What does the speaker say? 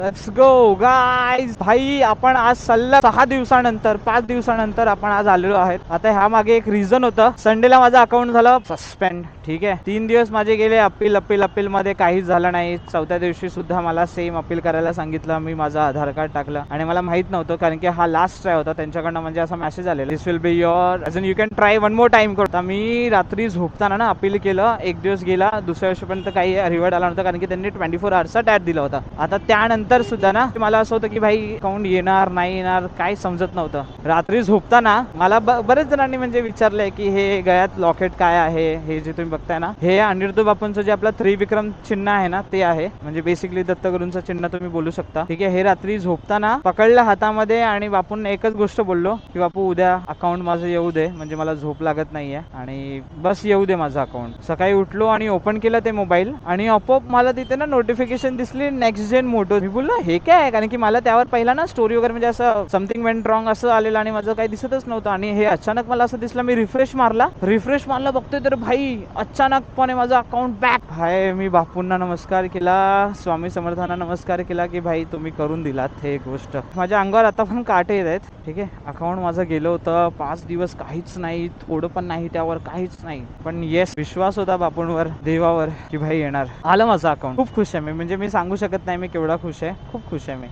Let's go guys. भाई आपण आज सलग 6 दिवसानंतर 5 दिवसानंतर आपण आज आलेलो आहेत. आता ह्या मागे एक रिझन होतं. संडेला माझं अकाउंट झालं सस्पेंड. ठीक आहे, 3 दिवस माझे गेले अपील अपील अपील मध्ये काहीच झालं नाही. चौथ्या दिवशी सुद्धा मला सेम अपील करायला सांगितलं. मी माझं आधार कार्ड टाकलं आणि मला माहित नव्हतं, कारण की हा लास्ट ट्राय होता त्यांच्याकडनं. म्हणजे असा मेसेज आलेला, दिस विल बी युअर अजून you can try one more time. करता मी रात्री झोपताना ना अपील केलं. एक दिवस गेला, दुसऱ्या दिवशीपर्यंत काही रिवॉर्ड आला नव्हता, कारण की त्यांनी 24 आवर्सचा टॅट दिला होता. आता त्यानंतर सुद्धा ना मला असं होतं की भाई अकाउंट येणार नाही येणार काय समजत नव्हतं. रात्री झोपताना मला बरेच जणांनी म्हणजे विचारलंय की हे गळ्यात लॉकेट काय आहे. हे जे तुम्ही बघताय ना, हे अनिरुद्ध बापूंचं जे आपलं त्रिविक्रम चिन्ह आहे ना, ते आहे. म्हणजे बेसिकली दत्तगुरूंचं चिन्ह तुम्ही बोलू शकता. ठीक आहे, हे रात्री झोपताना पकडलं हातामध्ये आणि बापूंना एकच गोष्ट बोललो की बापू उद्या अकाउंट माझं येऊ दे, म्हणजे मला झोप लागत नाहीये आणि बस येऊ दे माझं अकाउंट. सकाळी उठलो आणि ओपन केलं ते मोबाईल आणि आपोआप मला तिथे ना नोटिफिकेशन दिसली नेक्स्ट जेन मोटो. मी बोललो हे काय आहे, कारण की मला त्यावर पहिला ना स्टोरी वगैरे म्हणजे असं समथिंग वेंट रॉंग असं आलेलं आणि माझं काही दिसतच नव्हतं. आणि हे अचानक मला असं दिसलं. मी रिफ्रेश मारला बघतोय तर भाई अचानकपणे माझं अकाउंट बॅक. हाय, मी बापूंना नमस्कार केला, स्वामी समर्थांना नमस्कार केला की भाई तुम्ही करून दिलात हे गोष्ट. माझ्या अंगावर आता पण काटे येत आहेत. ठीक आहे, अकाउंट माझं गेलं होतं 5 दिवस, काहीच नाही, थोडं पण नाही त्यावर, काहीच नाही. पण येस, विश्वास होता बापूंवर, देवावर की भाई येणार. आलं माझं अकाउंट. खूप खुश आहे मी, म्हणजे मी सांगू शकत नाही मी केवढा खुश आहे. खूप खुश आहे मी.